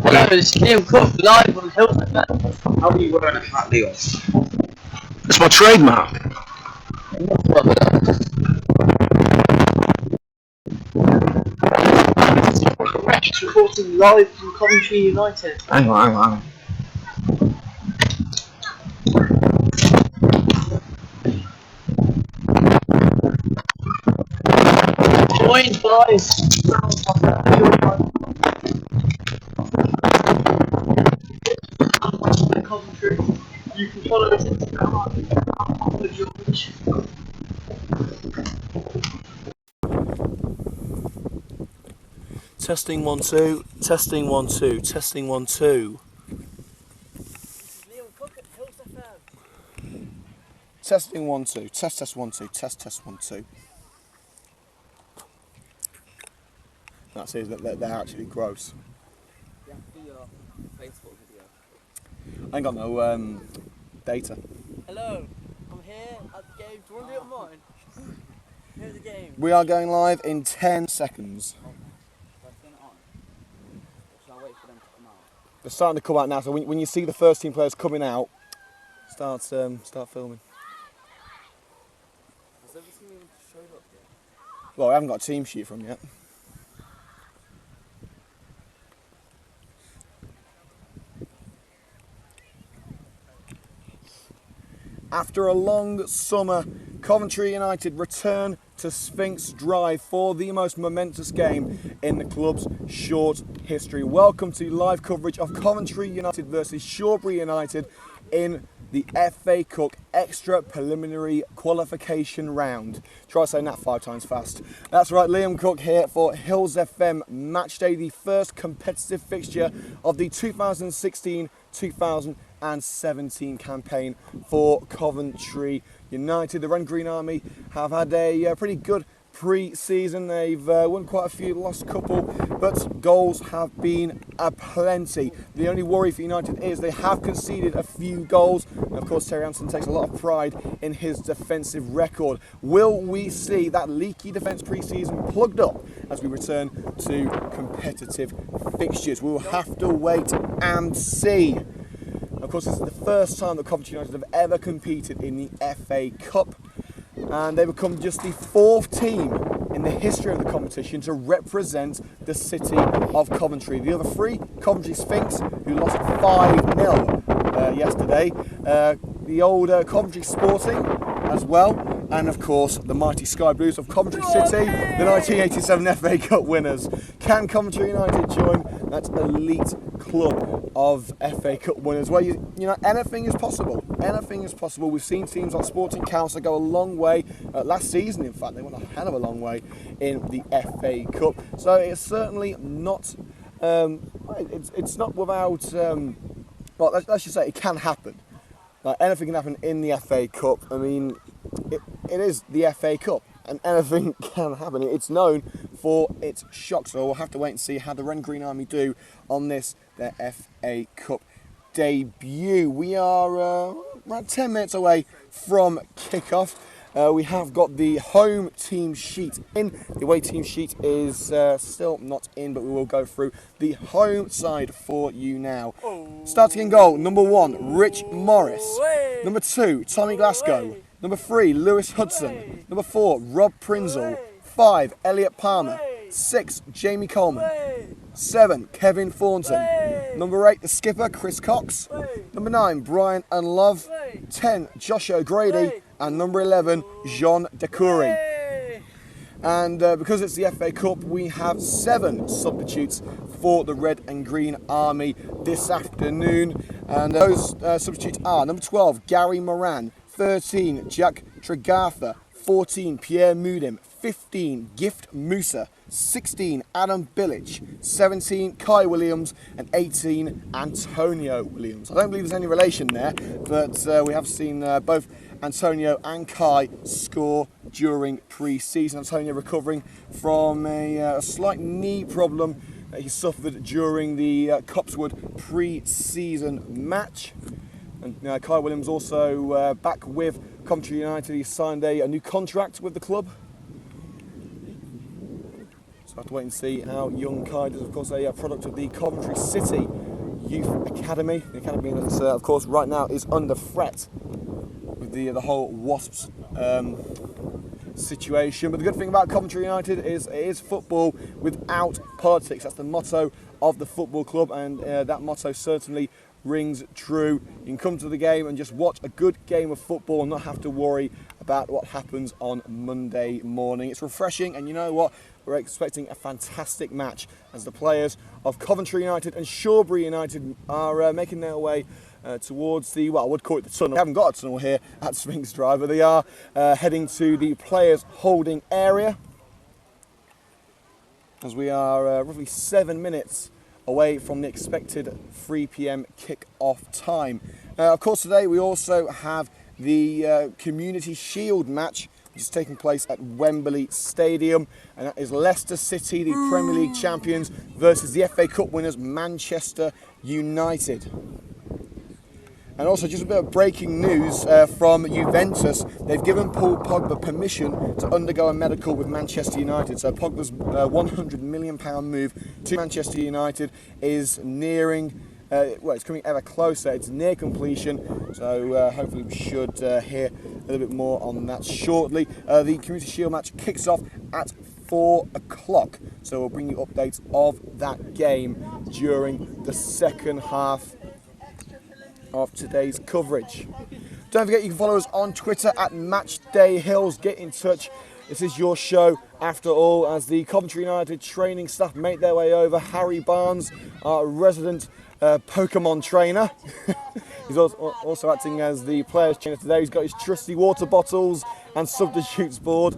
Hello, it's Liam Cook live on Hillz FM. How are you wearing a hat, Leon? It's my trademark. Correct, reporting live from Coventry United. Hang on. Joined by Coventry. You can follow us on Instagram with George. Testing 1 2, testing 1 2, testing 1 2. Liam Cook at Hillz FM. Testing 1 2, test 1 2, test 1 2. That is that they're actually gross. Yeah, the Facebook video. I ain't got no data. Hello, I'm here at the game. Do you want to do it on mine? Here's the game. We are going live in 10 seconds. Shall I wait for them to come out? They're starting to come out now, so when you see the first team players coming out, start filming. Has everything showed up yet? Well, I haven't got a team sheet from yet. After a long summer, Coventry United return to Sphinx Drive for the most momentous game in the club's short history. Welcome to live coverage of Coventry United versus Shawbury United in the FA Cup extra preliminary qualification round. Try saying that 5 times fast. That's right, Liam Cook here for Hillz FM Matchday, the first competitive fixture of the 2016-2017 campaign for Coventry United. The Red and Green Army have had a pretty good pre-season. They've won quite a few, lost a couple, but goals have been aplenty. The only worry for United is they have conceded a few goals, and of course Terry Hansen takes a lot of pride in his defensive record. Will we see that leaky defence pre-season plugged up as we return to competitive fixtures? We will have to wait and see. Of course, this is the first time that Coventry United have ever competed in the FA Cup, and they become just the 4th team in the history of the competition to represent the city of Coventry. The other 3, Coventry Sphinx, who lost 5-0 yesterday, the old Coventry Sporting as well, and of course the mighty Sky Blues of Coventry City, the 1987 FA Cup winners. Can Coventry United join that elite club of FA Cup winners? Well, you know, anything is possible. Anything is possible. We've seen teams like Sporting Council go a long way. Last season, in fact, they went a hell of a long way in the FA Cup. So it's certainly not. It's not without. Well, let's just say it can happen. Like, anything can happen in the FA Cup. I mean, it is the FA Cup, and anything can happen. It's known for its shocks, so we'll have to wait and see how the Red and Green Army do on this, their FA Cup debut. We are around 10 minutes away from kickoff. We have got the home team sheet in. The away team sheet is still not in, but we will go through the home side for you now. Starting in goal, number 1, Rich Morris. Number 2, Tommy Glasgow. Number 3, Lewis Hudson. Number 4, Rob Prinzel. 5, Elliot Palmer. 6, Jamie Coleman. 7, Kevin Thornton. Number 8, the skipper, Chris Cox. Number 9, Brian Unlove. 10, Josh O'Grady. And number 11, Jean Decouri. And because it's the FA Cup, we have 7 substitutes for the Red and Green Army this afternoon. And those substitutes are number 12, Gary Moran. 13, Jack Tregartha. 14, Pierre Mudim. 15, Gift Musa. 16, Adam Bilic. 17, Kai Williams. And 18, Antonio Williams. I don't believe there's any relation there, but we have seen both Antonio and Kai score during pre-season. Antonio recovering from a slight knee problem that he suffered during the Copswood pre-season match. And Kai Williams also back with Coventry United. He signed a new contract with the club. So I have to wait and see how young Kai does. Of course, a product of the Coventry City Youth Academy. The academy that, of course, right now is under threat with the whole Wasps situation. But the good thing about Coventry United is it is football without politics. That's the motto of the football club, and that motto certainly rings true. You can come to the game and just watch a good game of football and not have to worry about what happens on Monday morning. It's refreshing, and you know what? We're expecting a fantastic match as the players of Coventry United and Shawbury United are making their way towards the, well, I would call it the tunnel. We haven't got a tunnel here at Sphinx Drive, but they are heading to the players' holding area as we are roughly 7 minutes away from the expected 3 p.m. kick-off time. Of course, today we also have the Community Shield match, which is taking place at Wembley Stadium, and that is Leicester City, the Premier League champions, versus the FA Cup winners Manchester United. And also, just a bit of breaking news from Juventus. They've given Paul Pogba permission to undergo a medical with Manchester United. So Pogba's £100 million move to Manchester United is nearing, well, it's coming ever closer. It's near completion. So hopefully we should hear a little bit more on that shortly. The Community Shield match kicks off at 4 o'clock. So we'll bring you updates of that game during the second half of today's coverage. Don't forget you can follow us on Twitter at Matchday Hillz. Get in touch. This is your show after all, as the Coventry United training staff make their way over. Harry Barnes, our resident Pokemon trainer. He's also acting as the players trainer today. He's got his trusty water bottles and substitutes board.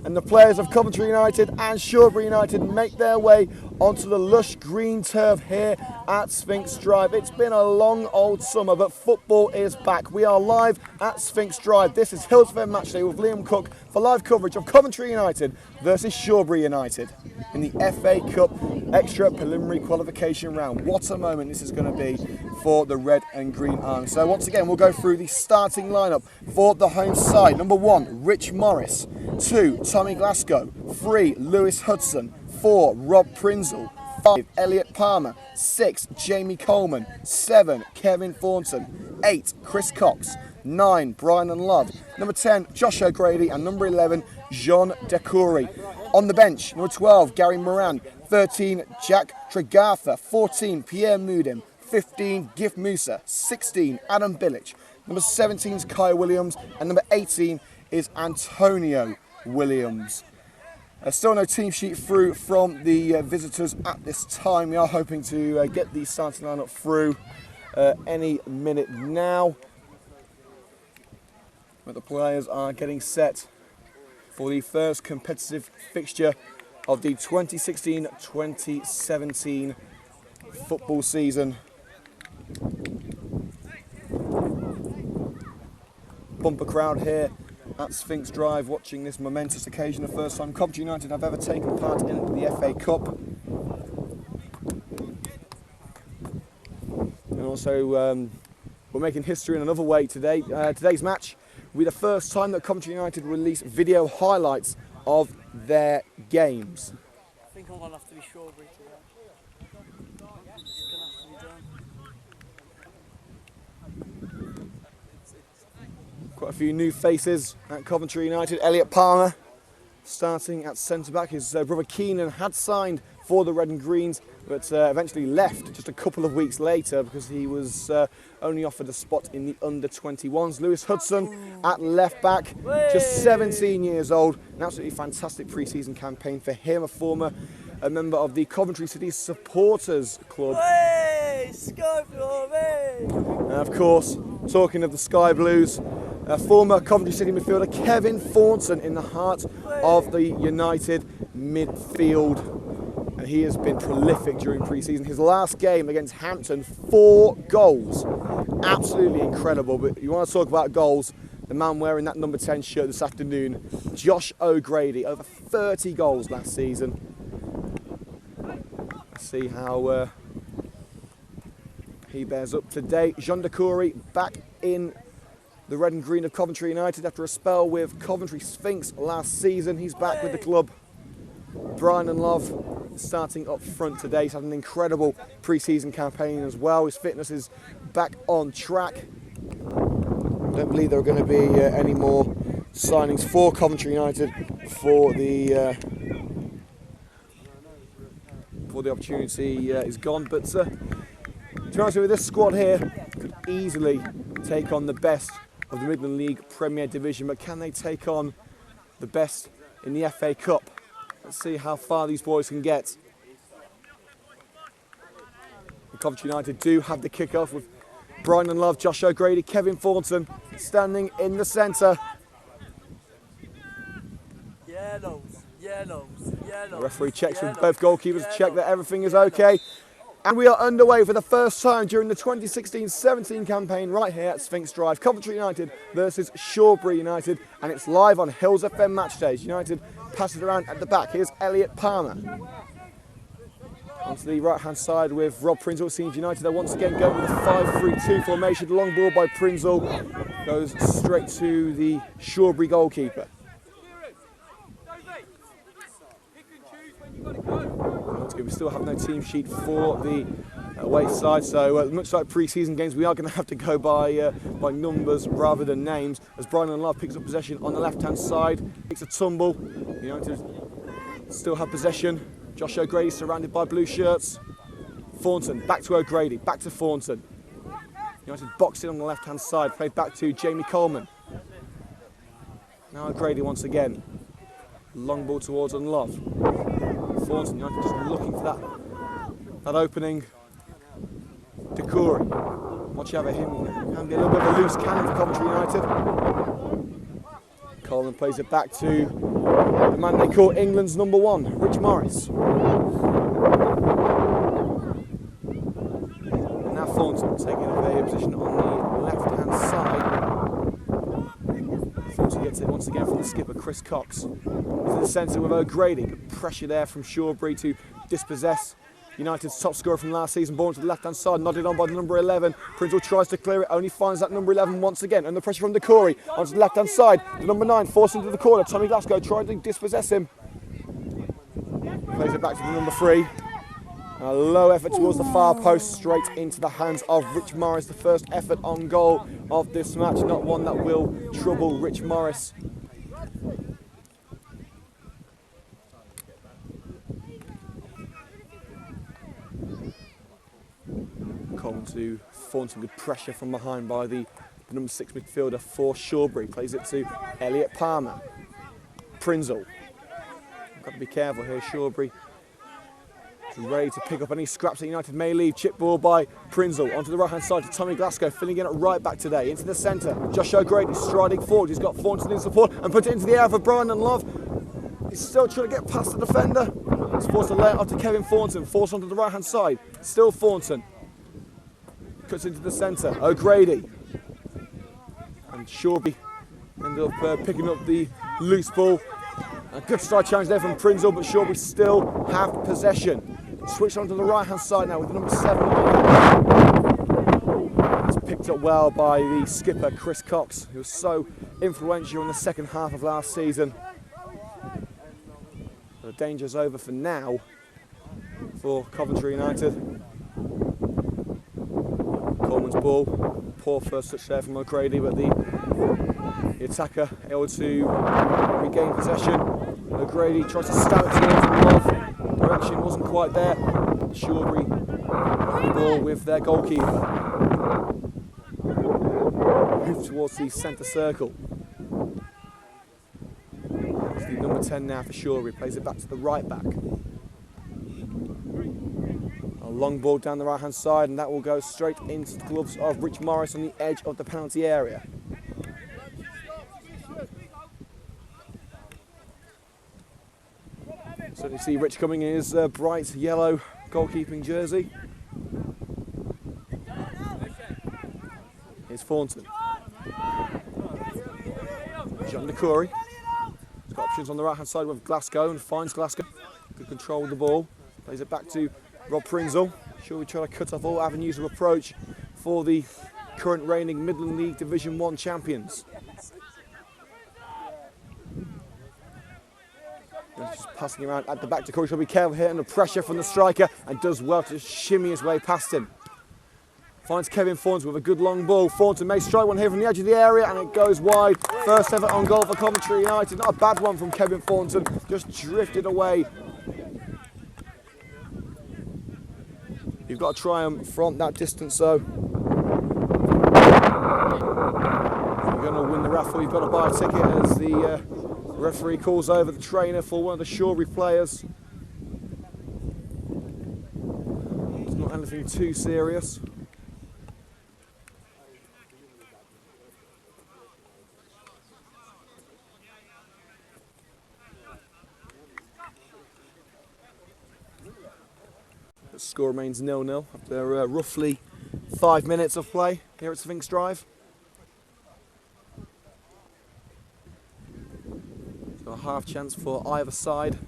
And the players of Coventry United and Shawbury United make their way onto the lush green turf here at Sphinx Drive. It's been a long old summer, but football is back. We are live at Sphinx Drive. This is Hillz FM Matchday with Liam Cook for live coverage of Coventry United versus Shawbury United in the FA Cup extra preliminary qualification round. What a moment this is going to be for the Red and Green Army. So once again, we'll go through the starting lineup for the home side. Number 1, Rich Morris. 2, Tommy Glasgow. 3, Lewis Hudson. 4, Rob Prinzel. 5, Elliot Palmer. 6, Jamie Coleman. 7, Kevin Thornton. 8, Chris Cox. 9, Brian and Love. Number 10, Josh O'Grady. And number 11, Jean Decouri. On the bench, number 12, Gary Moran. 13, Jack Tregartha. 14, Pierre Mudim. 15, Gif Musa. 16, Adam Bilic. Number 17 is Kai Williams. And number 18 is Antonio Williams. Still no team sheet through from the visitors at this time. We are hoping to get the starting lineup through any minute now. But the players are getting set for the first competitive fixture of the 2016-2017 football season. Bumper crowd here at Sphinx Drive watching this momentous occasion. The first time Coventry United have ever taken part in the FA Cup. And also we're making history in another way today. Today's match will be the first time that Coventry United release video highlights of their games. I think I'm going to have to be Shawbury today. It's going to have to be done. Quite a few new faces at Coventry United. Elliot Palmer starting at centre-back. His brother Keenan had signed for the Red and Greens, but eventually left just a couple of weeks later because he was only offered a spot in the under-21s. Lewis Hudson at left-back, just 17 years old. An absolutely fantastic pre-season campaign for him, a member of the Coventry City Supporters Club. Hey, Sky Blue, hey! And of course, talking of the Sky Blues, former Coventry City midfielder Kevin Thornton in the heart of the United midfield. And he has been prolific during pre-season. His last game against Hampton, 4 goals. Absolutely incredible. But you want to talk about goals, the man wearing that number 10 shirt this afternoon, Josh O'Grady, over 30 goals last season. Let's see how he bears up today. Jean Decouri back in the Red and Green of Coventry United after a spell with Coventry Sphinx last season. He's back with the club. Brian and Love starting up front today. He's had an incredible pre-season campaign as well. His fitness is back on track. I don't believe there are going to be any more signings for Coventry United for the opportunity is gone. But to be honest with you, this squad here could easily take on the best of the Midland League Premier Division. But can they take on the best in the FA Cup? Let's see how far these boys can get. And Coventry United do have the kick-off with Brian and Love, Josh O'Grady, Kevin Thornton standing in the centre. Yellows. The referee checks with both goalkeepers to check that everything is okay. And we are underway for the first time during the 2016-17 campaign right here at Sphinx Drive. Coventry United versus Shawbury United, and it's live on Hillz FM Matchdays. United passes it around at the back. Here's Elliot Palmer. Onto the right-hand side with Rob Prinzel. It seems United are once again going with a 5-3-2 formation. The long ball by Prinzel goes straight to the Shawbury goalkeeper. We still have no team sheet for the away side, so much like pre-season games, we are going to have to go by numbers rather than names. As Brian and Love picks up possession on the left-hand side, makes a tumble. United still have possession. Josh O'Grady surrounded by blue shirts. Thornton back to O'Grady, back to Thornton. United boxed in on the left-hand side, played back to Jamie Coleman. Now O'Grady once again. Long ball towards Love. Thornton, United just looking for that opening. Decory. Watch out for him. Can be a little bit of a loose cannon for Coventry United. Coleman plays it back to the man they call England's number one, Rich Morris. And now Thornton taking up a position on the left-hand side. Thornton gets it once again from the skipper, Chris Cox. Into the centre with O'Grady. Good pressure there from Shawbury to dispossess United's top scorer from last season. Ball to the left-hand side, nodded on by the number 11. Prinzel tries to clear it, only finds that number 11 once again. And the pressure from Decory onto the left-hand side. The number 9 forced into the corner. Tommy Glasgow trying to dispossess him. Plays it back to the number 3. A low effort towards the far post, straight into the hands of Rich Morris. The first effort on goal of this match, not one that will trouble Rich Morris. Coleman to Thornton, good pressure from behind by the number 6 midfielder for Shawbury. Plays it to Elliot Palmer. Prinzel. Got to be careful here, Shawbury. Ready to pick up any scraps that United may leave. Chip ball by Prinzel onto the right hand side to Tommy Glasgow, filling in at right back today. Into the centre, Josh O'Grady striding forward. He's got Thornton in support and put it into the air for Brian and Love. He's still trying to get past the defender. He's forced to lay it off to Kevin Thornton, forced onto the right hand side. Still Thornton. Cuts into the centre, O'Grady. And Shawbury ended up picking up the loose ball. A good strike challenge there from Prinzel, but Shawbury still have possession. Switched onto the right-hand side now with the number 7. It's picked up well by the skipper, Chris Cox, who was so influential in the second half of last season. The danger's over for now for Coventry United. Coleman's ball, poor first touch there from O'Grady, but the attacker able to regain possession. O'Grady tries to stab it towards Love. Direction wasn't quite there. Shawbury the ball with their goalkeeper. Move towards the centre circle. It's the number 10 now for Shawbury. Plays it back to the right back. A long ball down the right hand side, and that will go straight into the gloves of Rich Morris on the edge of the penalty area. So you see Rich coming in his bright yellow goalkeeping jersey. Here's Thornton. John Decory. He's got options on the right hand side with Glasgow and finds Glasgow. Good control of the ball. Plays it back to Rob Prinzel. Sure, we try to cut off all avenues of approach for the current reigning Midland League Division 1 champions. Just passing around at the back to Corey. He'll be careful here under pressure from the striker and does well to shimmy his way past him. Finds Kevin Thornton with a good long ball. Thornton may strike one here from the edge of the area and it goes wide. First ever on goal for Coventry United. Not a bad one from Kevin Thornton. Just drifted away. You've got to try and front that distance though. If you're going to win the raffle, you've got to buy a ticket as the referee calls over the trainer for one of the Shawbury players. It's not anything too serious. The score remains 0-0 after roughly 5 minutes of play here at Sphinx Drive. So a half chance for either side.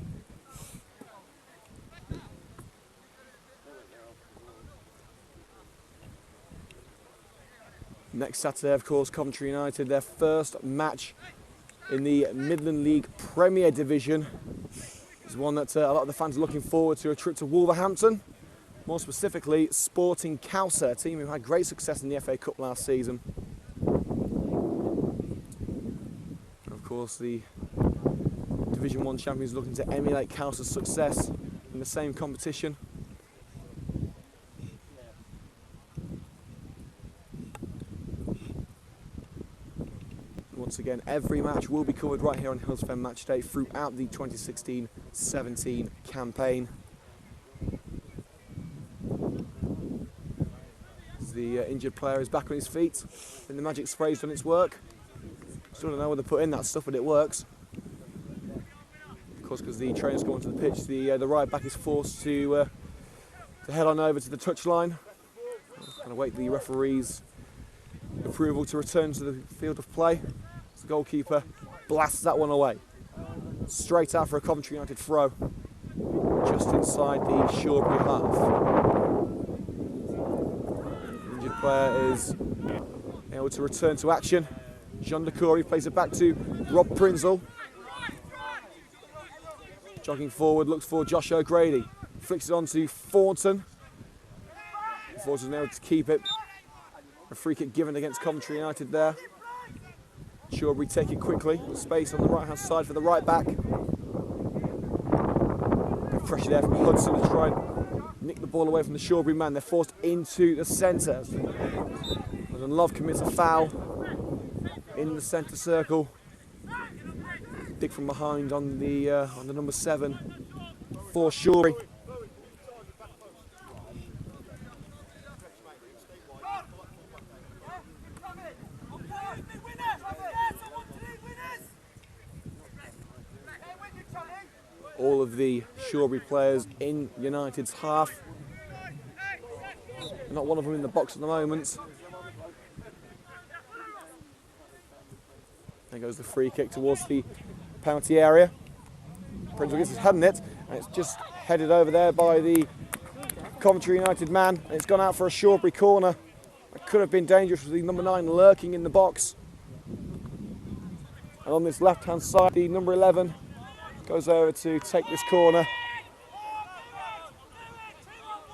Next Saturday, of course, Coventry United, their first match in the Midland League Premier Division. It's one that a lot of the fans are looking forward to, a trip to Wolverhampton. More specifically, Sporting Cowser, a team who had great success in the FA Cup last season. And of course, the Division 1 champions looking to emulate Cowser's success in the same competition. Once again, every match will be covered right here on Hillz FM Matchday throughout the 2016-17 campaign. The injured player is back on his feet. And the magic spray's done its work. Still don't know whether to put in that stuff, but it works. Of course, because the trainer's gone to the pitch, the right back is forced to head on over to the touchline. And await the referee's approval to return to the field of play. As the goalkeeper blasts that one away. Straight out for a Coventry United throw. Just inside the Shawbury half. Player is able to return to action. Jean de Corey plays it back to Rob Prinzel. Jogging forward, looks for Josh O'Grady. Flicks it on to Thornton. Thornton's able to keep it. A free kick given against Coventry United there. Shawbury take it quickly. Space on the right hand side for the right back. Good pressure there from Hudson to try and nick the ball away from the Shawbury man. They're forced into the centre. And Love commits a foul in the centre circle. Dig from behind on the number 7 for Shawbury. All of the Shawbury players in United's half. Not one of them in the box at the moment. There goes the free kick towards the penalty area. Prince gets his head in it, and it's just headed over there by the Coventry United man. And it's gone out for a Shawbury corner. That could have been dangerous with the number 9 lurking in the box. And on this left-hand side, the number 11 goes over to take this corner.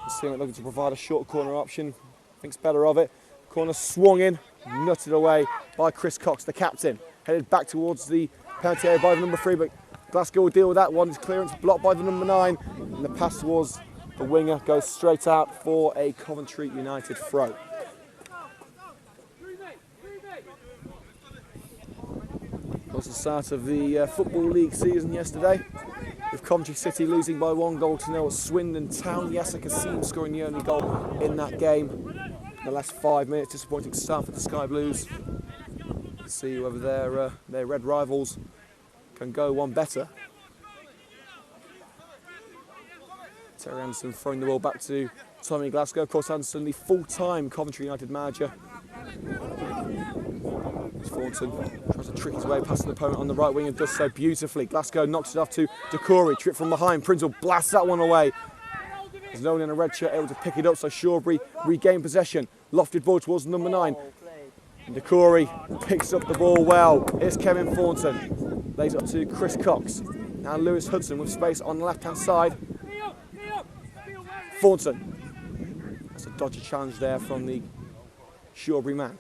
Seeing it looking to provide a short corner option. Thinks better of it. Corner swung in, nutted away by Chris Cox, the captain. Headed back towards the penalty area by the number 3, but Glasgow will deal with that one. His clearance blocked by the number 9. And the pass towards the winger goes straight out for a Coventry United throw. That was the start of the Football League season yesterday, with Coventry City losing by 1-0 at Swindon Town. Yasser Kassim scoring the only goal in that game. In the last 5 minutes, disappointing start for the Sky Blues. Let's see whether their red rivals can go one better. Terry Anderson throwing the ball back to Tommy Glasgow. Of course, Anderson, the full-time Coventry United manager. Thornton tries to trick his way past the opponent on the right wing and does so beautifully. Glasgow knocks it off to Decory. Trip from behind. Prinzel blasts that one away. There's no one in a red shirt able to pick it up, so Shawbury regain possession. Lofted ball towards number 9. And Decory picks up the ball well. Here's Kevin Thornton. Lays it up to Chris Cox. Now Lewis Hudson with space on the left-hand side. Thornton. That's a dodgy challenge there from the Shawbury man.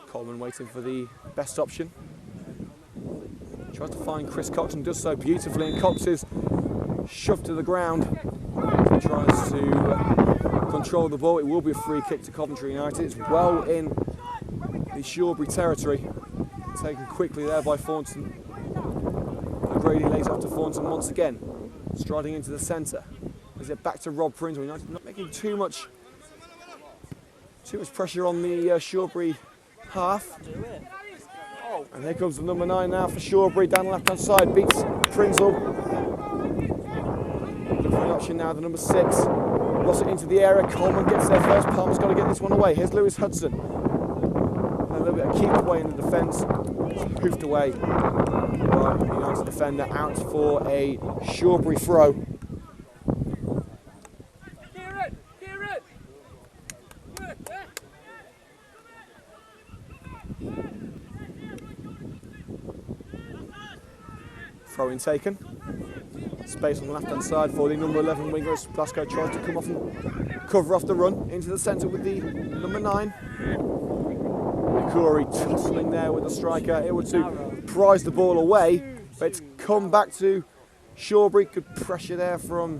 Coleman waiting for the best option. Tries to find Chris Cox and does so beautifully, and Cox is shoved to the ground. He tries to control the ball. It will be a free kick to Coventry United. It's well in the Shawbury territory. Taken quickly there by Thornton. O'Grady lays off to Thornton once again, striding into the centre. Is it back to Rob Pringle? United not making too much pressure on the Shawbury half. And here comes the number 9 now for Shawbury down the left-hand side, beats Pringle. Looking for an option now, the number 6. Lost it into the area, Coleman gets there first, Palmer's got to get this one away. Here's Lewis Hudson. A little bit of keep away in the defence, hoofed away by the United defender, out for a Shawbury throw. Throw-in taken. Space on the left-hand side for the number 11 winger as Glasgow tries to come off and cover off the run into the centre with the number 9. Corey tussling there with the striker, able to prize the ball away, but it's come back to Shawbury. Good pressure there from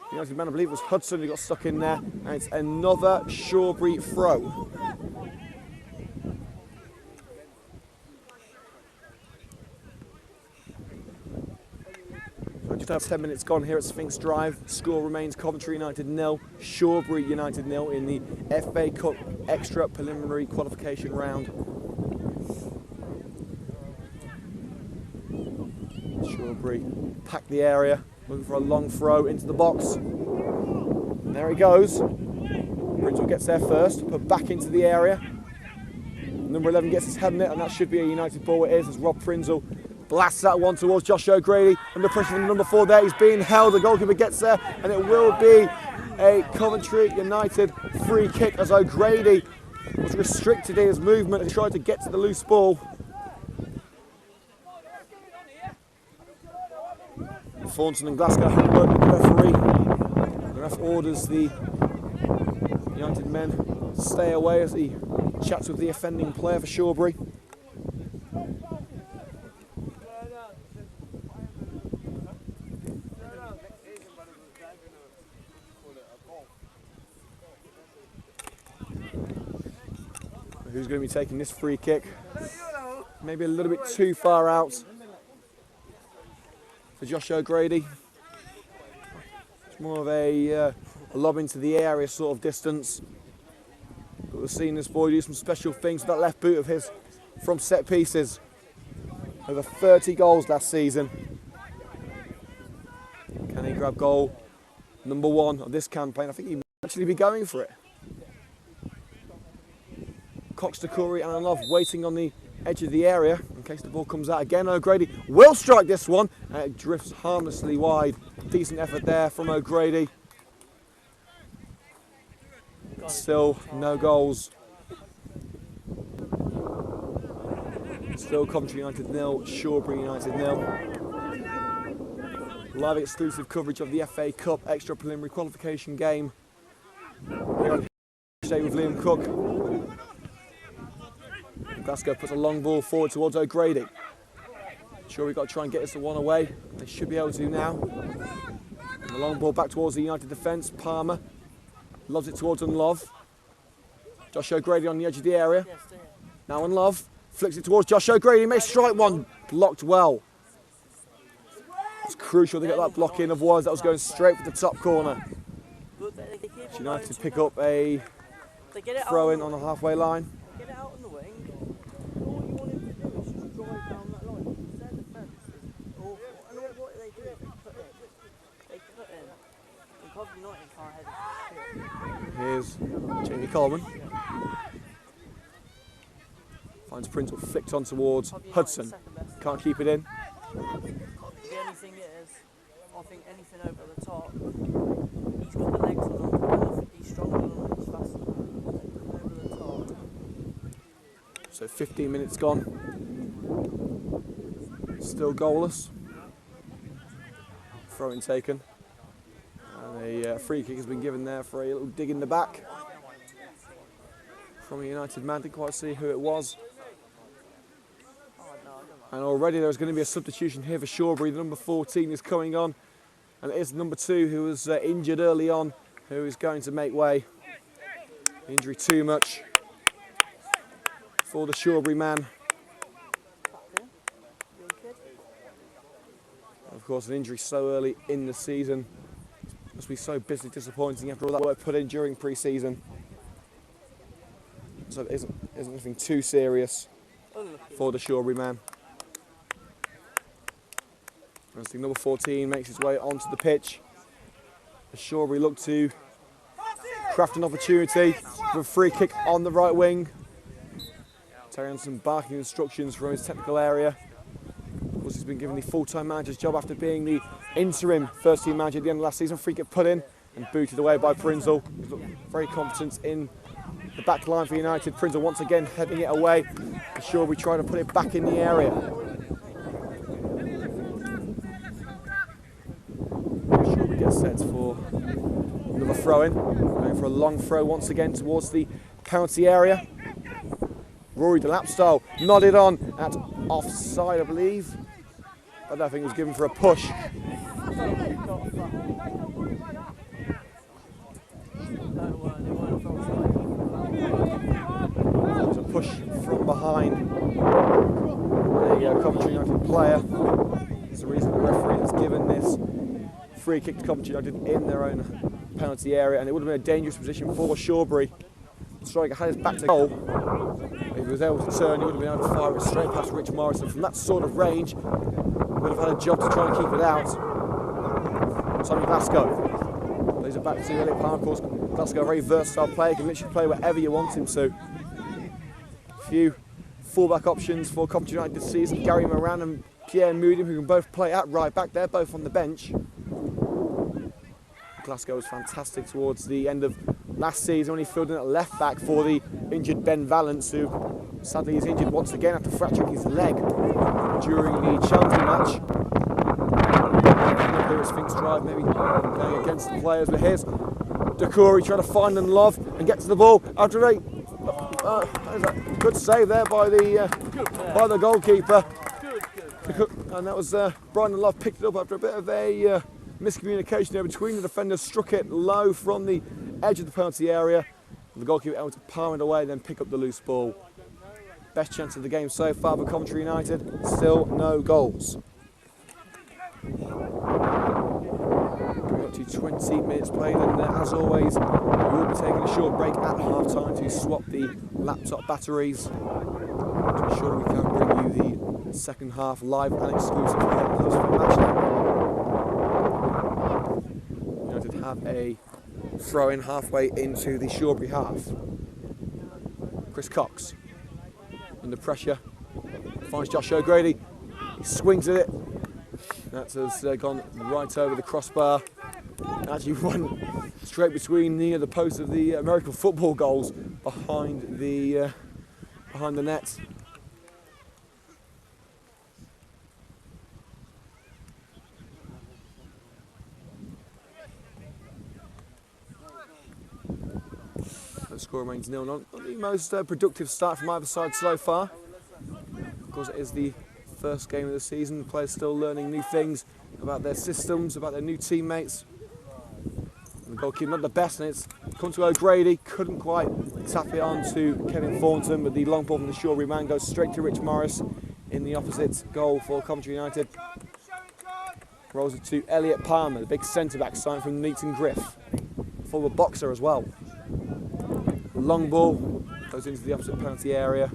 the United man, I believe it was Hudson who got stuck in there, and it's another Shawbury throw. So just have 10 minutes gone here at Sphinx Drive. Score remains Coventry United 0, Shawbury United 0 in the FA Cup extra preliminary qualification round. Shawbury pack the area, looking for a long throw into the box. And there he goes. Pringle gets there first, put back into the area. Number 11 gets his head in it, and that should be a United ball. It is, as Rob Pringle blasts that one towards Josh O'Grady. Under pressure from the number 4 there, he's being held. The goalkeeper gets there, and it will be a Coventry United free kick as O'Grady was restricted in his movement and tried to get to the loose ball. Thornton and Glasgow have worked with the referee. The ref orders the United men to stay away as he chats with the offending player for Shawbury. Who's going to be taking this free kick? Maybe a little bit too far out for Josh O'Grady. It's more of a lob into the area sort of distance. But we've seen this boy do some special things with that left boot of his from set pieces. Over 30 goals last season. Can he grab goal number 1 of this campaign? I think he might actually be going for it. Cox to Corey and Love waiting on the edge of the area in case the ball comes out again. O'Grady will strike this one, and it drifts harmlessly wide. Decent effort there from O'Grady. Still no goals. Still Coventry United 0, Shawbury United 0. Live exclusive coverage of the FA Cup extra preliminary qualification game here on Matchday with Liam Cook. Glasgow puts a long ball forward towards O'Grady. Sure, we've got to try and get this one away. They should be able to now. And the long ball back towards the United defence. Palmer loves it towards Unlove. Josh O'Grady on the edge of the area. Now Unlove flicks it towards Josh O'Grady. He may strike one. Blocked well. It's crucial to get that block in, otherwise that was going straight for the top corner. United pick up a throw in on the halfway line. Get it out on the wing. All you want him to do is just drive down that line. Their defence is awful. And what they do, they put in. And Coventry United can't head it. Here's Jamie Coleman. Finds Pringle flicked on towards Hudson. Can't keep it in. The only thing is, I think anything over the top, he's got the legs on him. He's stronger than him, he's faster than him. Over the top. So 15 minutes gone. Still goalless. Throw-in taken. And a free kick has been given there for a little dig in the back from a United man. Didn't quite see who it was. And already there's going to be a substitution here for Shawbury. The number 14 is coming on. And it is number 2 who was injured early on, who is going to make way. Injury too much for the Shawbury man. Of course, an injury so early in the season must be so bitterly disappointing after all that work put in during pre-season. So it isn't anything too serious for the Shawbury man. As the number 14 makes his way onto the pitch, the Shawbury look to craft an opportunity with a free kick on the right wing. Terry Anderson barking instructions from his technical area. Of course, he's been given the full-time manager's job after being the interim first-team manager at the end of last season. Free kick put in and booted away by Prinzel. He's looked very competent in the back line for United. Prinzel once again heading it away. The Shawbury trying to put it back in the area. Shawbury gets set for another throw-in. Going for a long throw once again towards the penalty area. Rory Delapstyle nodded on at offside, I believe. I don't think it was given for a push. It was a push from behind the Coventry United player. It's the reason the referee has given this free kick to Coventry United in their own penalty area, and it would have been a dangerous position for Shawbury. The striker had his back to goal. If he was able to turn, he would have been able to fire it straight past Rich Morrison. From that sort of range, he would have had a job to try and keep it out. Tommy Glasgow plays it back to Elliot Palmer. Of course, Glasgow, a very versatile player, can literally play wherever you want him to. A few fullback options for Coventry United this season. Gary Moran and Pierre Moody, who can both play at right back. They're both on the bench. Glasgow was fantastic towards the end of last season when he filled in at left back for the injured Ben Valance, who sadly is injured once again after fracturing his leg during the Chelsea match. Here is Fink's drive, maybe going against the players, but here's Dakuri trying to find and love and get to the ball after a good save there by the goalkeeper. And that was Brian and Love picked it up after a bit of a miscommunication there between the defenders. Struck it low from the edge of the penalty area. The goalkeeper able to palm it away and then pick up the loose ball. Best chance of the game so far for Coventry United. Still no goals. Coming up to 20 minutes played, and as always, we'll be taking a short break at half time to swap the laptop batteries to ensure we can bring you the second half live and exclusive here at Hillz FM Matchday. United have a throw-in halfway into the Shawbury half. Chris Cox under pressure finds Josh O'Grady. He swings at it. That has gone right over the crossbar. Actually went straight between the posts of the American football goals behind the net. The score remains 0-0. Not the most productive start from either side so far. Of course, it is the first game of the season. The players still learning new things about their systems, about their new teammates. And the goalkeeper not the best, and it's come to O'Grady. Couldn't quite tap it on to Kevin Thornton, but the long ball from the Shawbury man goes straight to Rich Morris in the opposite goal for Coventry United. Rolls it to Elliot Palmer, the big centre-back signed from Neaton Griff. Former boxer as well. Long ball goes into the opposite penalty area.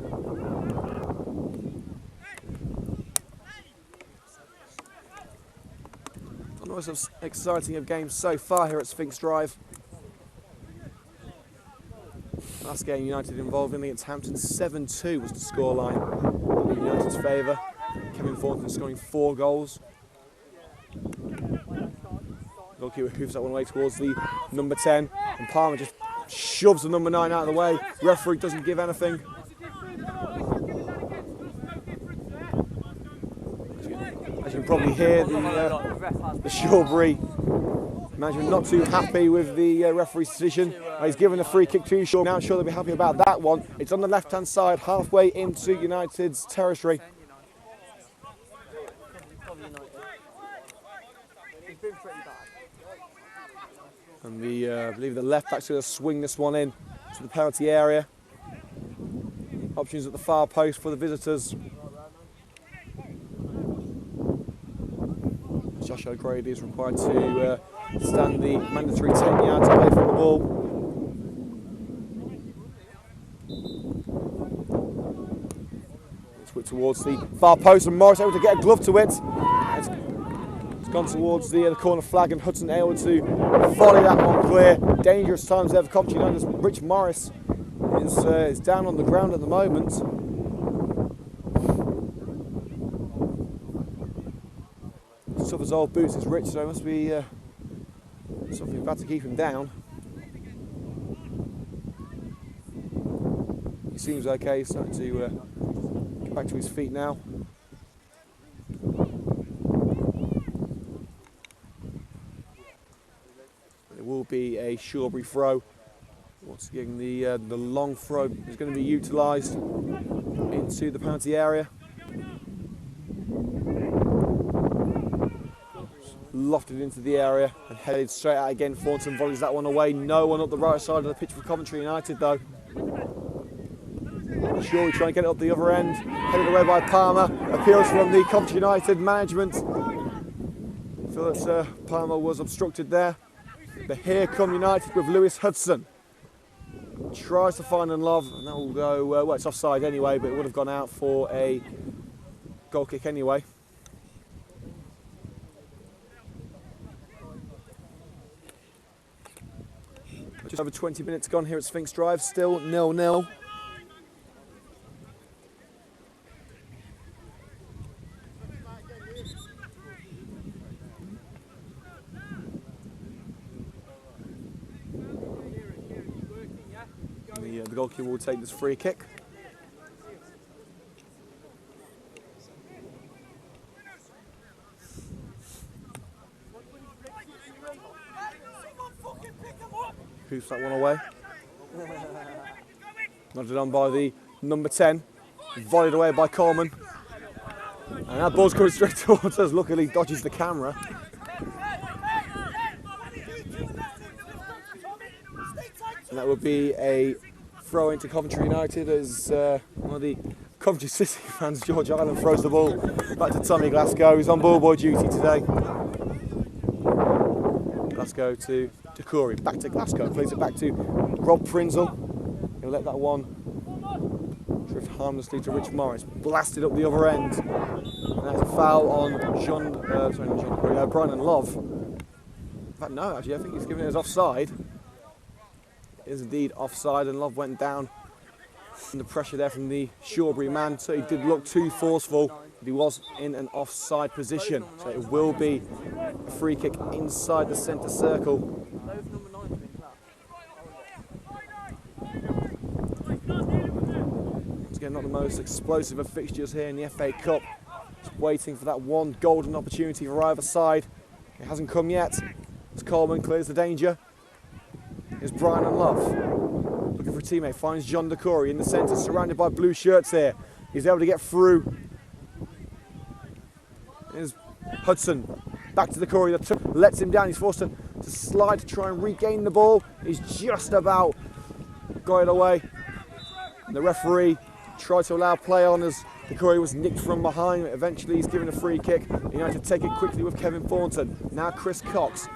Not the most exciting of games so far here at Sphinx Drive. Last game United involved in against Hampton, 7-2 was the scoreline in United's favour. Kevin Thornton scoring 4 goals. Goalkeeper hooves that one away towards the number 10, and Palmer just shoves the number 9 out of the way. Referee doesn't give anything. probably hear the Shawbury management not too happy with the referee's decision. He's given a free kick to Shawbury. Now I'm sure they'll be happy about that one. It's on the left-hand side, halfway into United's territory. It's been pretty bad. And I believe the left back's going to swing this one in to the penalty area. Options at the far post for the visitors. Josh O'Grady is required to stand the mandatory 10 yards away from the ball. Switch towards the far post and Morris able to get a glove to it. It's gone towards the corner flag and Hudson able to volley that one clear. Dangerous times there for Coventry United as Rich Morris is down on the ground at the moment. Tough as old boots is Rich, so it must be something bad to keep him down. He seems okay, he's starting to get back to his feet now. It will be a Shawbury throw. Once again, the long throw is going to be utilised into the penalty area. Lofted into the area and headed straight out again. Thornton volleys that one away. No one up the right side of the pitch for Coventry United though. Shawbury trying to get it up the other end. Headed away by Palmer. Appeals from the Coventry United management. I feel that Palmer was obstructed there. But here come United with Lewis Hudson. Tries to find and love, and that will go, well, it's offside anyway, but it would have gone out for a goal kick anyway. Just over 20 minutes gone here at Sphinx Drive, still 0-0. The goalkeeper will take this free kick. Hoops that one away. Nodded on by the number 10. Volleyed away by Coleman. And that ball's coming straight towards us. Luckily dodges the camera. And that would be a throw into Coventry United as one of the Coventry City fans, George Island, throws the ball back to Tommy Glasgow, who's on ball-boy duty today. Glasgow to Corey, back to Glasgow, plays it back to Rob Prinzel. He'll let that one drift harmlessly to Rich Morris, blasted up the other end. And that's a foul on Brian Love. In fact, no, actually, I think he's given it as offside. It is indeed offside, and Love went down under pressure there from the Shawbury man, so he did look too forceful, but he was in an offside position. So it will be a free kick inside the centre circle. Once again, not the most explosive of fixtures here in the FA Cup. Just waiting for that one golden opportunity for either side. It hasn't come yet. As Coleman clears the danger. Here's Brian and Love. Looking for a teammate, finds John DeCory in the centre, surrounded by blue shirts here. He's able to get through. Here's Hudson, back to DeCory, lets him down. He's forced to slide to try and regain the ball. He's just about got it away. And the referee tried to allow play on as DeCory was nicked from behind. Eventually he's given a free kick. United take it quickly with Kevin Thornton. Now Chris Cox.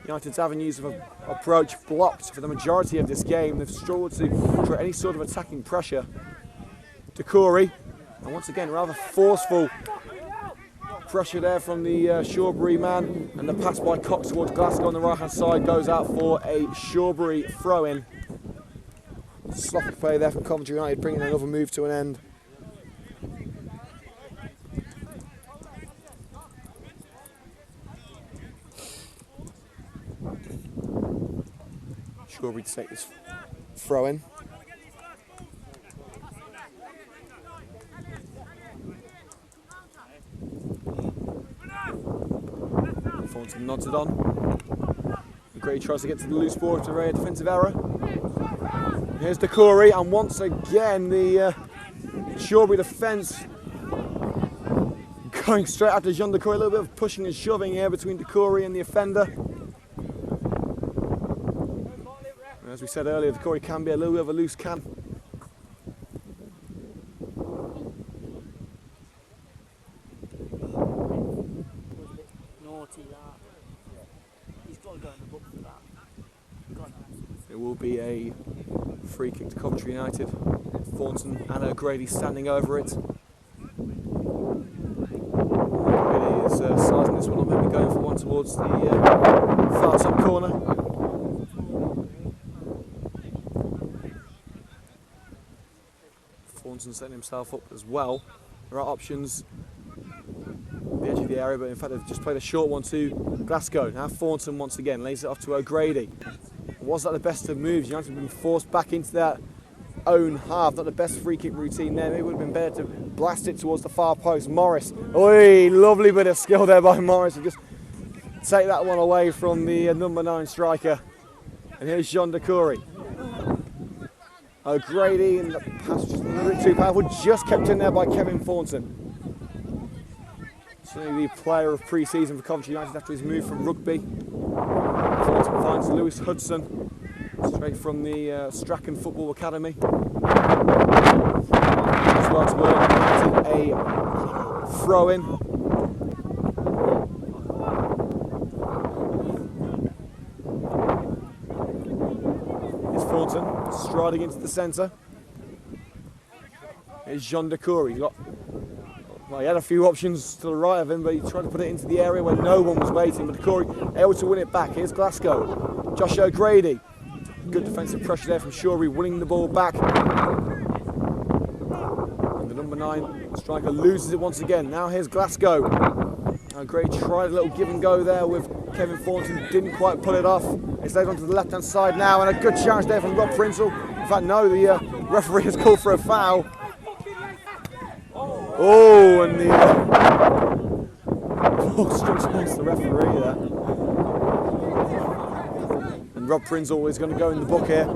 United's avenues of approach blocked for the majority of this game. They've struggled to create any sort of attacking pressure. DeCory, and once again rather forceful pressure there from the Shawbury man, and the pass by Cox towards Glasgow on the right hand side goes out for a Shawbury throw-in. Sloppy play there from Coventry United, bringing another move to an end. Shawbury to take this throw in. Thornton nods it on. Gray tries to get to the loose ball after a defensive error. Here's Decory, and once again the Shawbury defence going straight after Jean Decory. A little bit of pushing and shoving here between Decory and the offender. As we said earlier, Decory can be a little bit of a loose can. Naughty that. He's got to go in the book for that. It will be a free kick to Coventry United. Thornton and O'Grady standing over it. O'Grady is sizing this one up, maybe going for one towards the far top corner. Thornton setting himself up as well. There are options at the edge of the area, but in fact they've just played a short one to Glasgow. Now Thornton once again lays it off to O'Grady. Was that the best of moves? United have been forced back into their own half. Not the best free kick routine there. Maybe it would have been better to blast it towards the far post. Morris. Oi, lovely bit of skill there by Morris. And just take that one away from the number 9 striker. And here's Jean Decory. O'Grady, and the pass was just a little bit too powerful. Just kept in there by Kevin Thornton. Certainly the player of pre-season for Coventry United after his move from rugby. Thornton finds Lewis Hudson, straight from the Strachan Football Academy. As well to work, a throw-in. Here's Thornton, striding into the centre. Here's Jean Decory. Well, he had a few options to the right of him, but he tried to put it into the area where no one was waiting. But Decory able to win it back. Here's Glasgow. Josh O'Grady. Good defensive pressure there from Shawbury, winning the ball back. And the number 9 striker loses it once again. Now here's Glasgow. O'Grady tried a little give and go there with Kevin Thornton, didn't quite pull it off. It's laid onto the left-hand side now, and a good challenge there from Rob Prinzel. In fact, no, the referee has called for a foul. Oh, and the ball strikes past the referee there. And Rob Prinzel is going to go in the book here.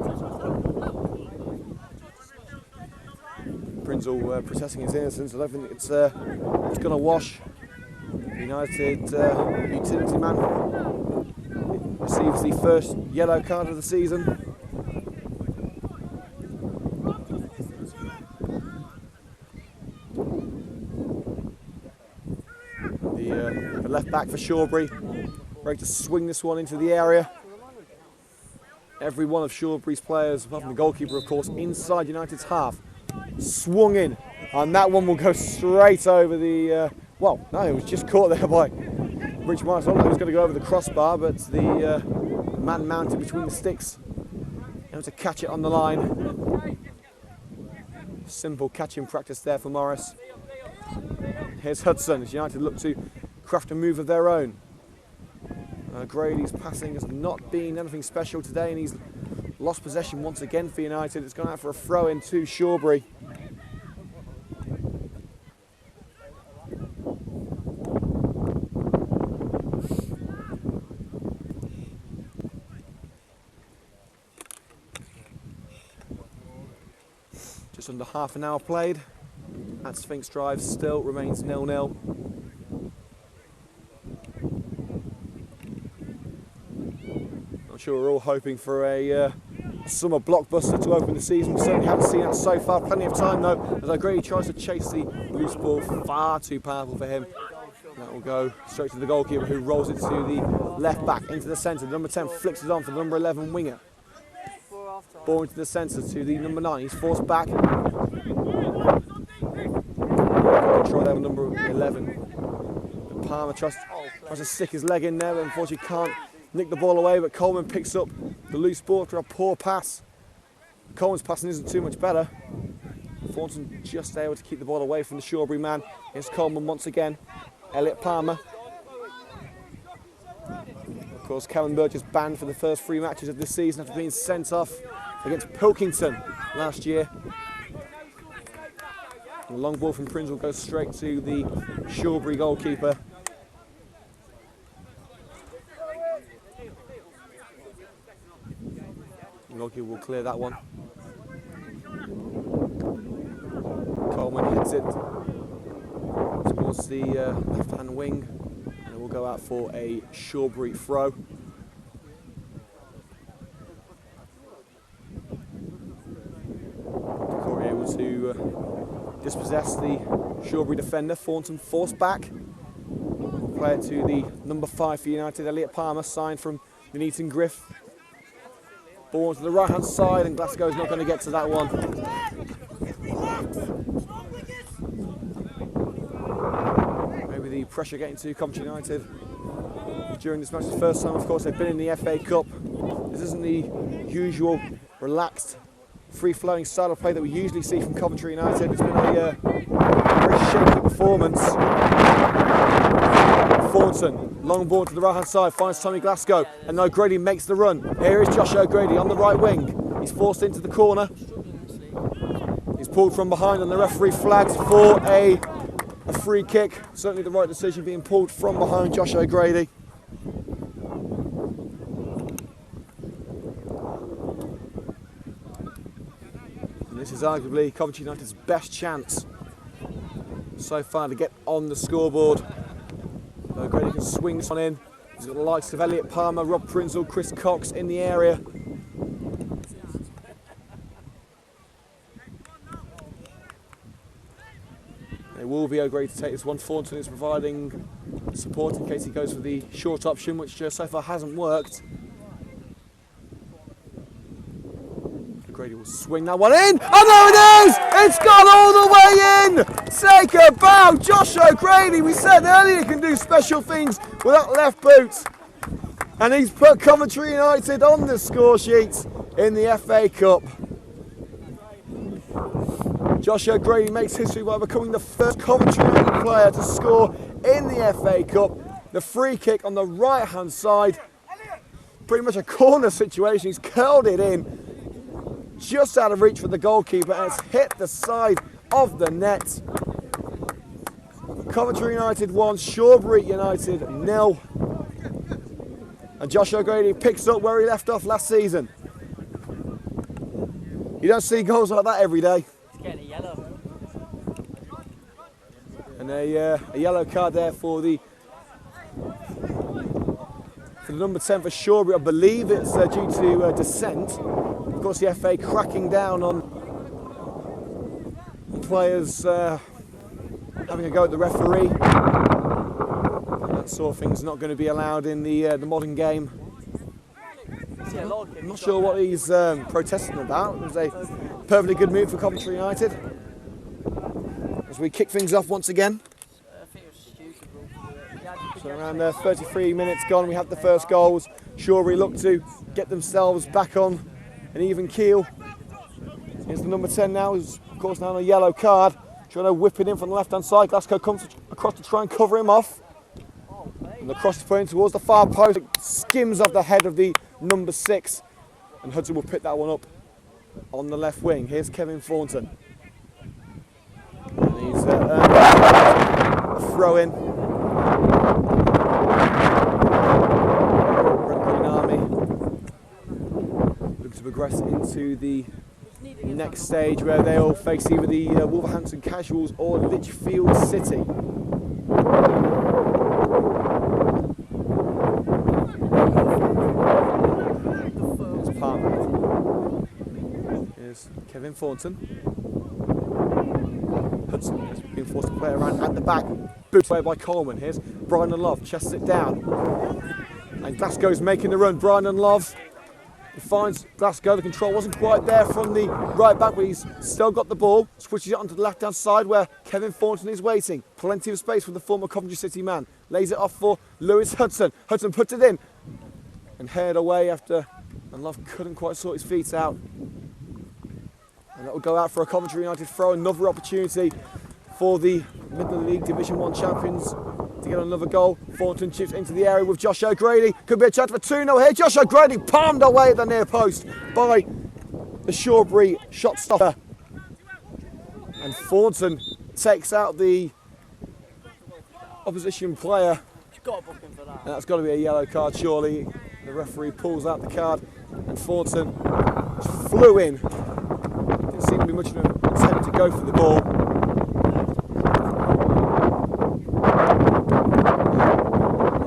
Prinzel protesting his innocence. I don't think it's going to wash. United utility man receives the first yellow card of the season. The left back for Shawbury, ready to swing this one into the area. Every one of Shawbury's players, apart from the goalkeeper of course, inside United's half, swung in, and that one will go straight over the, well, no, it was just caught there by Rich Morris. I thought it was going to go over the crossbar, but the man mounted between the sticks, able to catch it on the line. Simple catching practice there for Morris. Here's Hudson as United look to craft a move of their own. Grady's passing has not been anything special today, and he's lost possession once again for United. It's gone out for a throw-in to Shawbury. Just under half an hour played. At Sphinx Drive still remains 0-0. I'm sure we're all hoping for a summer blockbuster to open the season. We certainly haven't seen that so far. Plenty of time though, as O'Grady tries to chase the loose ball, far too powerful for him. That will go straight to the goalkeeper, who rolls it to the left back into the centre. The number 10 flicks it on for the number 11 winger. Ball into the centre to the number 9. He's forced back. Try there with number 11. But Palmer tries to stick his leg in there, but unfortunately can't nick the ball away. But Coleman picks up the loose ball after a poor pass. Coleman's passing isn't too much better. Thornton just able to keep the ball away from the Shawbury man. Here's Coleman once again. Elliot Palmer. Of course, Kevin Birch is banned for the first 3 matches of this season after being sent off against Pilkington last year. The long ball from Prinzel goes straight to the Shawbury goalkeeper. The goalkeeper will clear that one. Coleman hits it towards the left-hand wing, and it will go out for a Shawbury throw. Corey able to dispossess the Shawbury defender. Thornton forced back. We'll play it to the number 5 for United, Elliot Palmer, signed from Nuneaton Griff. Ball to the right-hand side, and Glasgow's not going to get to that one. Maybe the pressure getting to Coventry United during this match. The first time, of course, they've been in the FA Cup. This isn't the usual relaxed, free-flowing style of play that we usually see from Coventry United. It's been a very shaky performance. Thornton, long ball to the right-hand side, finds Tommy Glasgow, and O'Grady makes the run. Here is Josh O'Grady on the right wing. He's forced into the corner. He's pulled from behind, and the referee flags for a free kick. Certainly the right decision, being pulled from behind Josh O'Grady. And this is arguably Coventry United's best chance so far to get on the scoreboard. O'Grady can swing this one in. He's got the likes of Elliot Palmer, Rob Prinzel, Chris Cox in the area. It will be O'Grady to take this one. Thornton is providing support in case he goes for the short option, which so far hasn't worked. O'Grady will swing that one in, and there it is! It's gone all the way in! Take a bow, Josh O'Grady. We said earlier he can do special things with that left boot, and he's put Coventry United on the score sheet in the FA Cup. Josh O'Grady makes history by becoming the first Coventry United player to score in the FA Cup. The free kick on the right-hand side, pretty much a corner situation. He's curled it in, just out of reach for the goalkeeper, and it's hit the side of the net. Coventry United 1, Shawbury United 0. And Josh O'Grady picks up where he left off last season. You don't see goals like that every day. He's getting a yellow. And a yellow card there for the number 10 for Shawbury. I believe it's due to dissent. Of course, the FA cracking down on players having a go at the referee. That sort of thing's not going to be allowed in the modern game. I'm not sure what he's protesting about. It was a perfectly good move for Coventry United. As we kick things off once again. So around 33 minutes gone, we have the first goals. Shawbury look to get themselves back on an even keel. Here's the number 10 now, who's of course now on a yellow card. Trying to whip it in from the left-hand side. Glasgow comes across to try and cover him off. And the cross is put in towards the far post. It skims off the head of the number 6. And Hudson will pick that one up on the left wing. Here's Kevin Thornton. And he's a throw-in. Green Army looking to progress into the next stage, where they'll face either the Wolverhampton Casuals or Lichfield City. Here's Palmer. Here's Kevin Thornton. Hudson has been forced to play around at the back. Boots away by Coleman. Here's Brian and Love, chests it down. And Glasgow's making the run. Brian and Love. He finds Glasgow. The control wasn't quite there from the right back, but he's still got the ball. Switches it onto the left-hand side where Kevin Thornton is waiting. Plenty of space for the former Coventry City man. Lays it off for Lewis Hudson. Hudson puts it in and headed away after, and Love couldn't quite sort his feet out. And that will go out for a Coventry United throw. Another opportunity for the Midland League Division 1 champions to get another goal. Thornton chips into the area with Josh O'Grady. Could be a chance for 2-0 here. Josh O'Grady palmed away at the near post by the Shawbury shot stopper. And Thornton takes out the opposition player. Got to book him for that. And that's got to be a yellow card, surely. The referee pulls out the card, and Thornton just flew in. Didn't seem to be much of an attempt to go for the ball.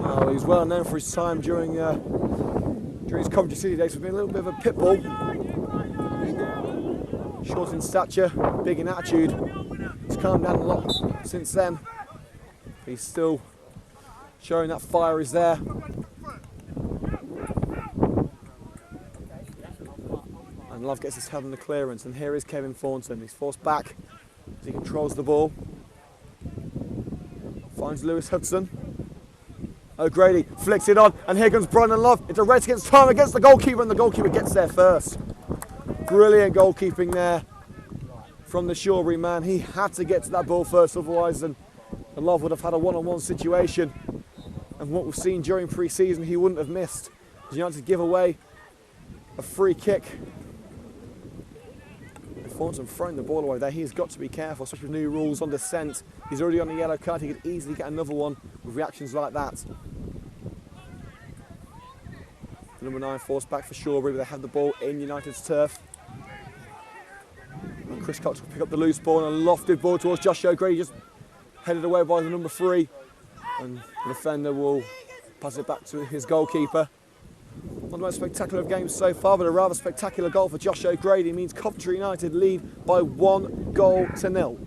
Well, he's well known for his time during his Coventry City days for being a little bit of a pit bull. Short in stature, big in attitude. He's calmed down a lot since then. He's still showing that fire is there. And Love gets his head on the clearance, and here is Kevin Thornton. He's forced back as he controls the ball. Finds Lewis Hudson. O'Grady flicks it on, and here comes Brian Love. It's a race against time against the goalkeeper, and the goalkeeper gets there first. Brilliant goalkeeping there from the Shawbury man. He had to get to that ball first, otherwise Love would have had a one-on-one situation. And what we've seen during pre-season, he wouldn't have missed. United give away a free kick. And Thornton throwing the ball away there. He's got to be careful, especially with new rules on descent. He's already on a yellow card. He could easily get another one with reactions like that. Number 9 forced back for Shawbury, but they have the ball in United's turf. And Chris Cox will pick up the loose ball, and a lofted ball towards Josh O'Grady, just headed away by the number 3. And the defender will pass it back to his goalkeeper. Not the most spectacular of games so far, but a rather spectacular goal for Josh O'Grady means Coventry United lead by 1-0.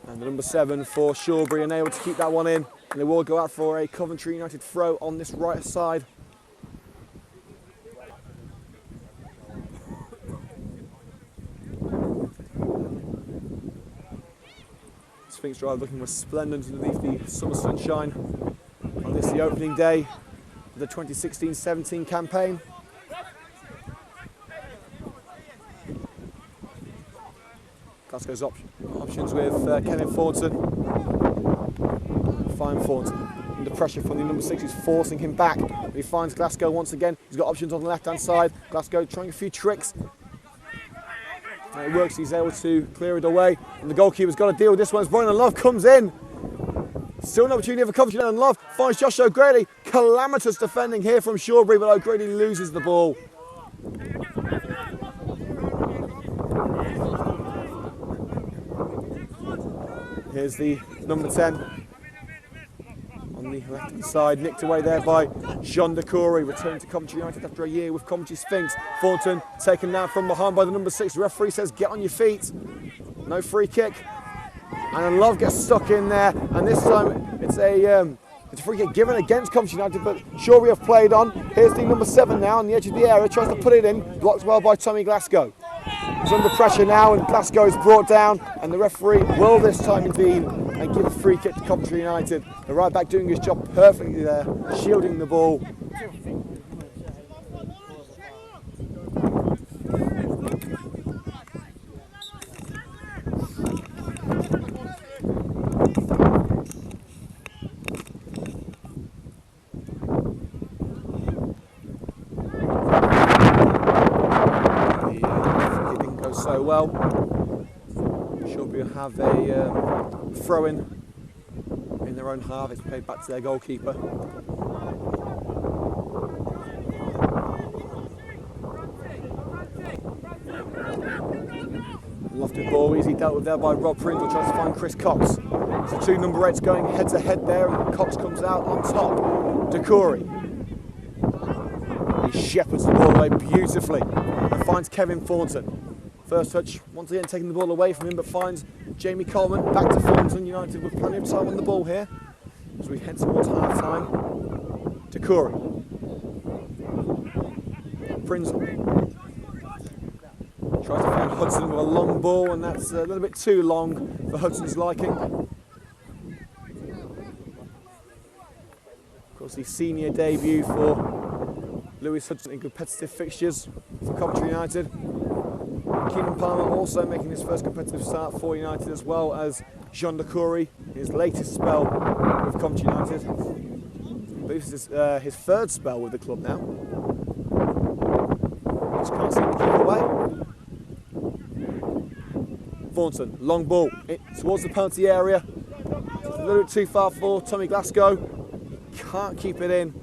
And the number 7 for Shawbury unable to keep that one in, and they will go out for a Coventry United throw on this right side. Sphinx Drive looking resplendent underneath the summer sunshine on this, the opening day of the 2016-17 campaign. Glasgow's options with Kevin Thornton. Fine Thornton under pressure from the number 6 who's forcing him back. But he finds Glasgow once again. He's got options on the left-hand side. Glasgow trying a few tricks. And it works, he's able to clear it away. And the goalkeeper's got to deal with this one as Brian Love comes in. Still an opportunity for Coventry, and Love finds Josh O'Grady. Calamitous defending here from Shawbury, but O'Grady loses the ball. Here's the number 10 on the left-hand side, nicked away there by Jean de Corey, returning to Coventry United after a year with Coventry Sphinx. Thornton taken down from behind by the number 6. The referee says get on your feet. No free kick. And then Love gets stuck in there, and this time it's a free kick given against Coventry United, but Shawbury have played on. Here's the number 7 now on the edge of the area, tries to put it in, blocked well by Tommy Glasgow. He's under pressure now, and Glasgow is brought down, and the referee will this time intervene and give a free kick to Coventry United. The right back doing his job perfectly there, shielding the ball. So well, Shawbury have a throw-in their own half. It's played back to their goalkeeper. Lofted ball, easily dealt with there by Rob Pringle, tries to find Chris Cox. So 2 number 8s going head-to-head there, and Cox comes out on top. De Corey. He shepherds the ball away beautifully and finds Kevin Thornton. First touch, once again taking the ball away from him, but finds Jamie Coleman. Back to Thornton. United with plenty of time on the ball here as we head towards half-time. De Corey. Prinzel. Tries to find Hudson with a long ball, and that's a little bit too long for Hudson's liking. Of course, the senior debut for Lewis Hudson in competitive fixtures for Coventry United. Keenan Palmer also making his first competitive start for United, as well as Jean de Corey, his latest spell with Coventry United. I believe this is his 3rd spell with the club now. Just can't seem to keep it away. Thornton, long ball towards the penalty area. Just a little bit too far for Tommy Glasgow. Can't keep it in.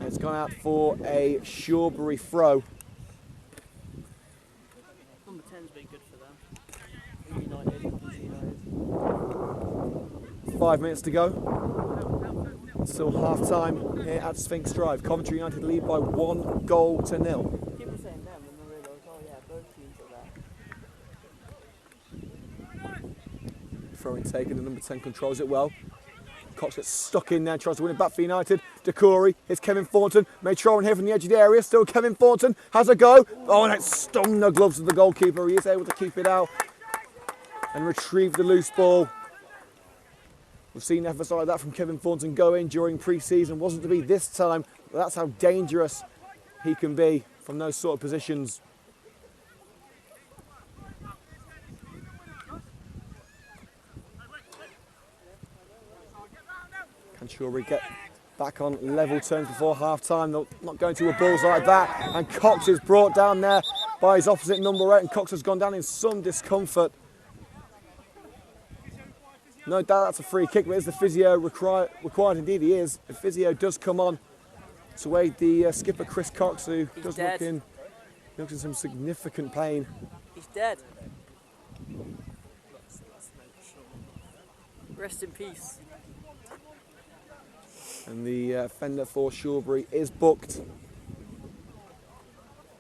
It's gone out for a Shawbury throw. Number 10's been good for them. United, Coventry United. 5 minutes to go. Still half time here at Sphinx Drive. Coventry United lead by 1 goal to 0. People saying them and they realise, oh yeah, both teams are there. Throwing taken, the number 10 controls it well. Cox gets stuck in there, tries to win it back for United. Decory, here's Kevin Thornton. May throw in here from the edge of the area. Still Kevin Thornton has a go. Oh, and it stung the gloves of the goalkeeper. He is able to keep it out and retrieve the loose ball. We've seen efforts like that from Kevin Thornton go in during pre-season. Wasn't to be this time, but that's how dangerous he can be from those sort of positions. Can Shawbury get back on level terms before half-time? They're not going to a balls like that. And Cox is brought down there by his opposite number 8, and Cox has gone down in some discomfort. No doubt that's a free kick, but is the physio required? Indeed he is. The physio does come on to aid the skipper Chris Cox, who does look in some significant pain. He's dead. Rest in peace. And the fender for Shawbury is booked.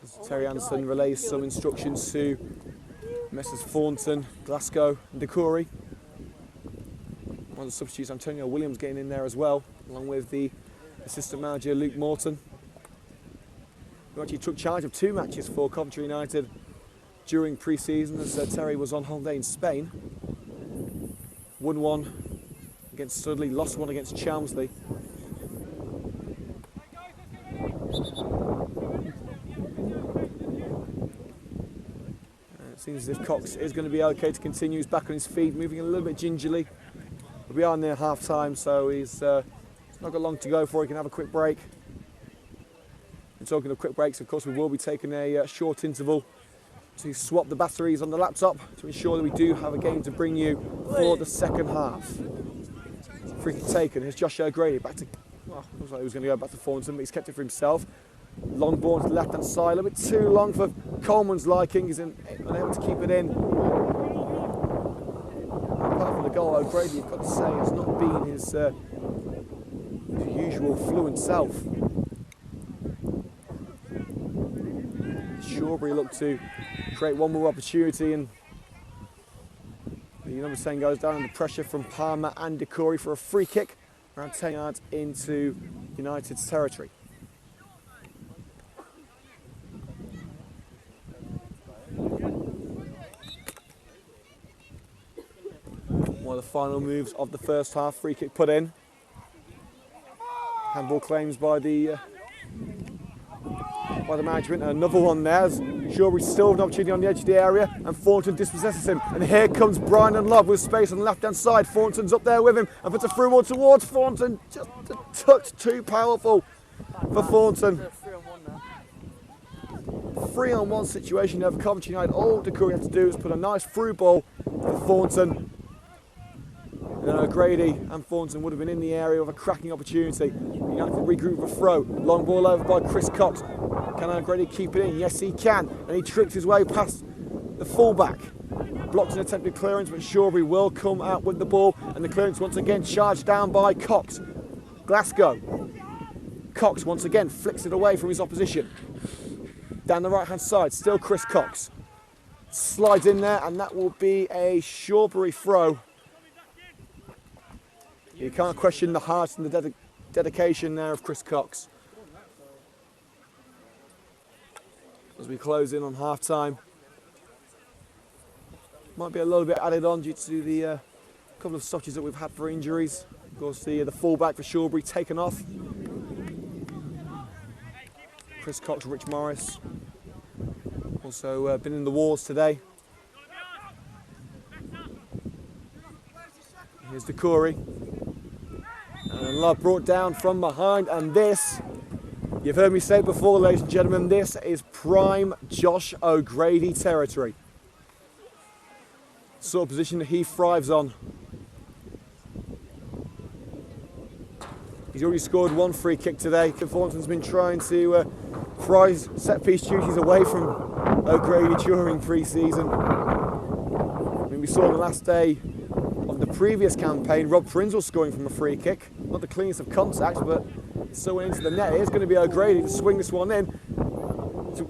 As Terry Anderson relays some instructions to Messrs Thornton, Glasgow and Decory. One of the substitutes, Antonio Williams, getting in there as well, along with the assistant manager Luke Morton, who actually took charge of 2 matches for Coventry United during pre-season, as Terry was on holiday in Spain. Won 1 against Studley, lost 1 against Chelmsley. It seems as if Cox is going to be okay to continue. He's back on his feet, moving a little bit gingerly. We are near half-time, so he's not got long to go before he can have a quick break. And talking of quick breaks, of course, we will be taking a short interval to swap the batteries on the laptop to ensure that we do have a game to bring you for the second half. Free kick taken. Here's Josh O'Grady back to, well, looks like he was going to go back to Thornton, but he's kept it for himself. Long ball to the left-hand side, a little bit too long for Coleman's liking. He's unable to keep it in. Apart from the goal, O'Grady, you've got to say, has not been his usual fluent self. Shawbury look to create one more opportunity, and the number 10 goes down under pressure from Palmer and Decory for a free kick around 10 yards into United's territory. One of the final moves of the first half, free kick put in. Handball claims by the management. Another one there. Shawbury still with an opportunity on the edge of the area, and Thornton dispossesses him. And here comes Brian and Love with space on the left-hand side. Thornton's up there with him and puts a through ball towards Thornton. Just a touch too powerful for Thornton. 3-on-1 situation there for Coventry United. All Decory had to do is put a nice through ball for Thornton. And O'Grady and Thornton would have been in the area with a cracking opportunity. United regroup with a throw. Long ball over by Chris Cox. Can O'Grady keep it in? Yes, he can. And he tricks his way past the fullback. Blocks an attempted clearance, but Shawbury will come out with the ball. And the clearance once again charged down by Cox. Glasgow. Cox once again flicks it away from his opposition. Down the right-hand side, still Chris Cox. Slides in there, and that will be a Shawbury throw. You can't question the heart and the dedication there of Chris Cox. As we close in on half-time. Might be a little bit added on due to the couple of stoppages that we've had for injuries. Of course, the fullback for Shawbury taken off. Chris Cox, Rich Morris. Also been in the wars today. Here's Decory. And Love brought down from behind, and this, you've heard me say it before, ladies and gentlemen, this is prime Josh O'Grady territory. Sort of position that he thrives on. He's already scored one free kick today. Thornton's been trying to prize set-piece duties away from O'Grady during pre-season. I mean, we saw on the last day of the previous campaign, Rob Prinzel scoring from a free kick. Not the cleanest of contacts, but so into the net. It's going to be O'Grady to swing this one in.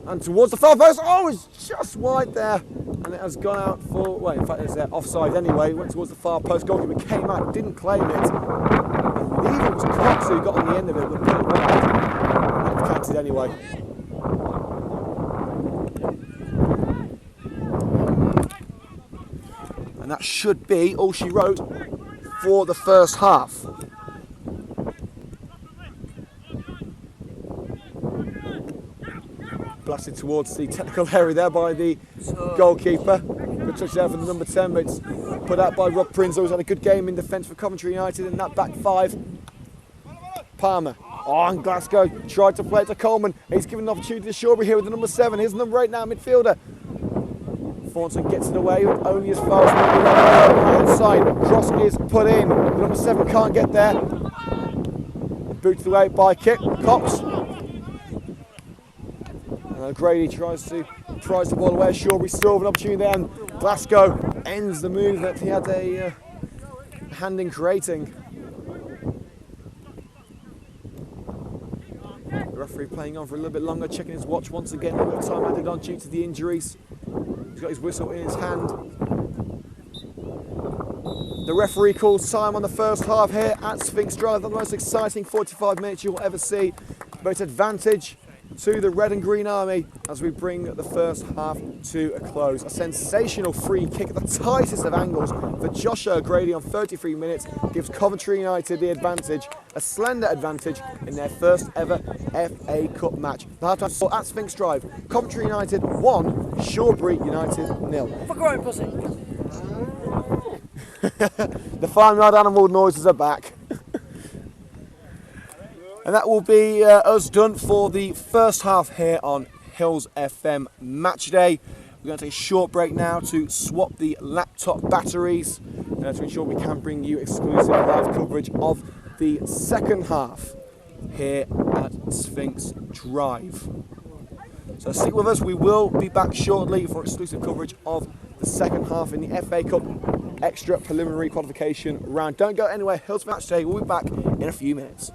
And towards the far post. Oh, it's just wide there. And it has gone out for, well, in fact, it's offside anyway. It went towards the far post. Goalkeeper came out, didn't claim it. I believe it was Cox who got on the end of it, but put it wide. It's counted anyway. And that should be all she wrote for the first half. Blasted towards the technical area there by the goalkeeper. Good touch there for the number 10, but it's put out by Rob Prinzel, who's had a good game in defence for Coventry United in that back five. Palmer. Oh, and Glasgow tried to play it to Coleman. He's given an opportunity to Shawbury here with the number 7. Here's the number 8 now, midfielder. Thornton gets it away, only as far as the outside. Cross is put in. The number 7 can't get there. Booted away by kick. Cox. Grady tries to prize the ball away. Shawbury still have an opportunity there, and Glasgow ends the move that he had a hand in creating. The referee playing on for a little bit longer, checking his watch once again. A bit of time added on due to the injuries. He's got his whistle in his hand. The referee calls time on the first half here at Sphinx Drive. The most exciting 45 minutes you'll ever see. But advantage to the Red and Green Army as we bring the first half to a close. A sensational free kick at the tightest of angles for Josh O'Grady on 33 minutes gives Coventry United the advantage, a slender advantage in their first ever FA Cup match. The half-time score at Sphinx Drive, Coventry United 1, Shawbury United 0. Fuck right, pussy. The farmyard animal noises are back. And that will be us done for the first half here on Hillz FM Matchday. We're going to take a short break now to swap the laptop batteries to ensure we can bring you exclusive live coverage of the second half here at Sphinx Drive. So stick with us, we will be back shortly for exclusive coverage of the second half in the FA Cup extra preliminary qualification round. Don't go anywhere, Hillz FM Matchday will be back in a few minutes.